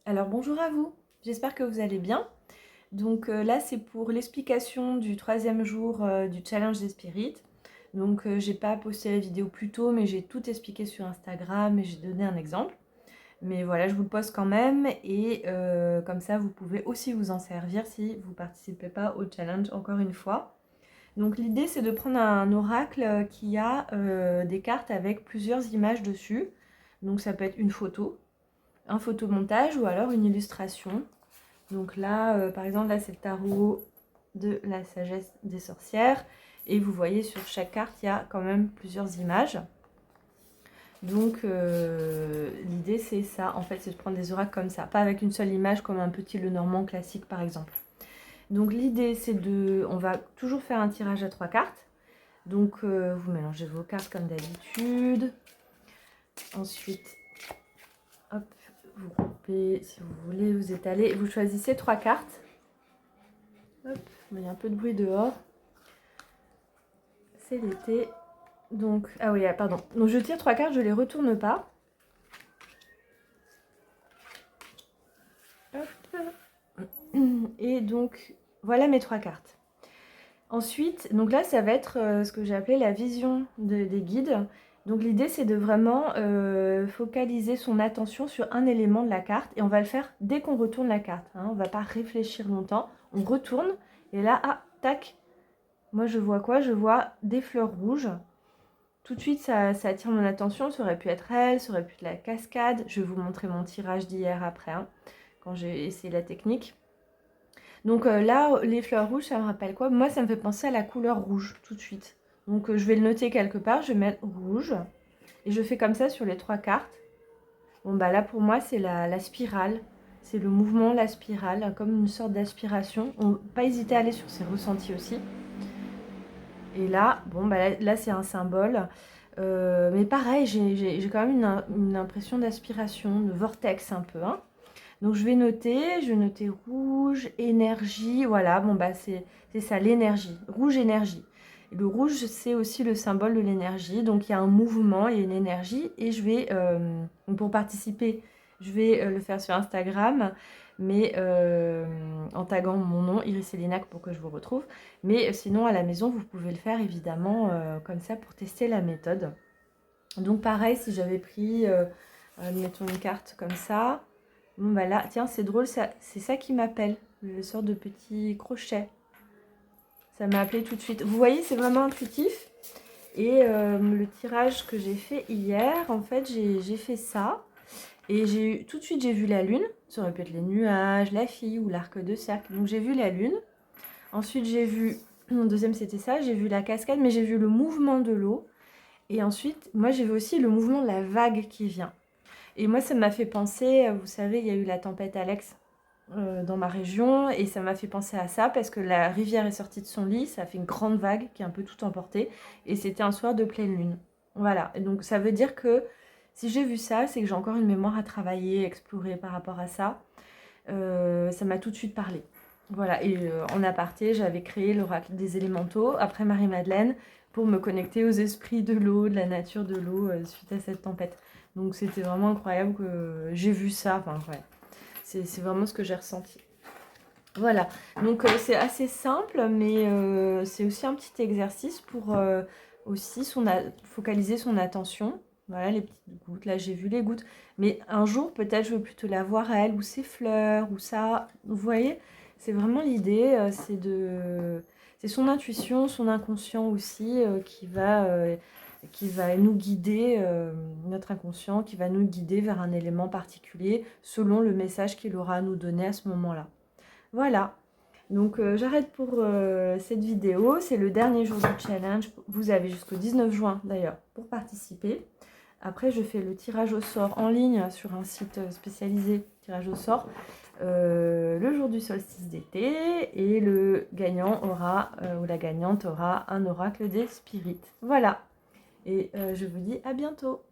Alors bonjour à vous, j'espère que vous allez bien. Donc là c'est pour l'explication du troisième jour du challenge des spirites. Donc j'ai pas posté la vidéo plus tôt mais j'ai tout expliqué sur Instagram et j'ai donné un exemple. Mais voilà, je vous le poste quand même et comme ça vous pouvez aussi vous en servir si vous participez pas au challenge encore une fois. Donc l'idée c'est de prendre un oracle qui a des cartes avec plusieurs images dessus. Donc ça peut être une photo, un photomontage ou alors une illustration. Donc là, par exemple, là c'est le tarot de la sagesse des sorcières. Et vous voyez sur chaque carte, il y a quand même plusieurs images. Donc l'idée c'est ça, en fait, c'est de prendre des oracles comme ça. Pas avec une seule image comme un petit Lenormand classique par exemple. Donc l'idée c'est de... On va toujours faire un tirage à 3 cartes. Donc vous mélangez vos cartes comme d'habitude. Ensuite, hop, vous groupez si vous voulez, vous étalez. Vous choisissez 3 cartes. Hop, il y a un peu de bruit dehors. C'est l'été. Donc, ah oui, pardon. Donc je tire 3 cartes, je les retourne pas. Hop. Et donc, voilà mes 3 cartes. Ensuite, donc là, ça va être ce que j'ai appelé la vision des guides. Donc l'idée, c'est de vraiment focaliser son attention sur un élément de la carte. Et on va le faire dès qu'on retourne la carte. Hein. On ne va pas réfléchir longtemps. On retourne. Et là, ah, tac. Moi, je vois quoi? Je vois des fleurs rouges. Tout de suite, ça attire mon attention. Ça aurait pu être elle, ça aurait pu être la cascade. Je vais vous montrer mon tirage d'hier après, hein, quand j'ai essayé la technique. Donc là, les fleurs rouges, ça me rappelle quoi? Moi, ça me fait penser à la couleur rouge, tout de suite. Donc je vais le noter quelque part. Je vais mettre rouge. Et je fais comme ça sur les 3 cartes. Bon, bah là, pour moi, c'est la spirale. C'est le mouvement, la spirale, comme une sorte d'aspiration. Pas hésiter à aller sur ses ressentis aussi. Et là, bon, bah là c'est un symbole. Mais pareil, j'ai quand même une impression d'aspiration, de vortex un peu. Hein. Donc je vais noter rouge, énergie. Voilà, bon, bah c'est ça, l'énergie. Rouge, énergie. Et le rouge, c'est aussi le symbole de l'énergie. Donc il y a un mouvement et une énergie. Et je vais, pour participer, je vais le faire sur Instagram, mais en taguant mon nom, Iris Elinac, pour que je vous retrouve. Mais sinon, à la maison, vous pouvez le faire évidemment comme ça pour tester la méthode. Donc pareil, si j'avais pris, mettons une carte comme ça, bon bah là, tiens, c'est drôle, c'est ça qui m'appelle, le sort de petit crochet. Ça m'a appelé tout de suite. Vous voyez, c'est vraiment intuitif. Et le tirage que j'ai fait hier, en fait, j'ai fait ça. Et tout de suite, j'ai vu la lune. Ça aurait pu être les nuages, la fille ou l'arc de cercle. Donc j'ai vu la lune. Ensuite, j'ai vu, mon deuxième c'était ça, j'ai vu la cascade, mais j'ai vu le mouvement de l'eau. Et ensuite, moi j'ai vu aussi le mouvement de la vague qui vient. Et moi ça m'a fait penser, vous savez, il y a eu la tempête Alex dans ma région, et ça m'a fait penser à ça, parce que la rivière est sortie de son lit, ça a fait une grande vague qui a un peu tout emporté, et c'était un soir de pleine lune. Voilà, et donc ça veut dire que si j'ai vu ça, c'est que j'ai encore une mémoire à travailler, explorer par rapport à ça. Ça m'a tout de suite parlé. Voilà, et en aparté, j'avais créé l'oracle des élémentaux après Marie-Madeleine pour me connecter aux esprits de l'eau, de la nature de l'eau suite à cette tempête. Donc c'était vraiment incroyable que j'ai vu ça. Enfin, ouais, c'est vraiment ce que j'ai ressenti. Voilà, donc c'est assez simple, mais c'est aussi un petit exercice pour aussi focaliser son attention. Voilà, les petites gouttes. Là, j'ai vu les gouttes. Mais un jour, peut-être, je veux plutôt la voir à elle, ou ses fleurs, ou ça. Vous voyez, c'est vraiment l'idée. C'est son intuition, son inconscient aussi, qui va nous guider, notre inconscient, qui va nous guider vers un élément particulier, selon le message qu'il aura à nous donner à ce moment-là. Voilà, donc j'arrête pour cette vidéo. C'est le dernier jour du challenge. Vous avez jusqu'au 19 juin d'ailleurs pour participer. Après, je fais le tirage au sort en ligne sur un site spécialisé tirage au sort le jour du solstice d'été. Et le gagnant aura, ou la gagnante aura un oracle des spirites. Voilà, et je vous dis à bientôt.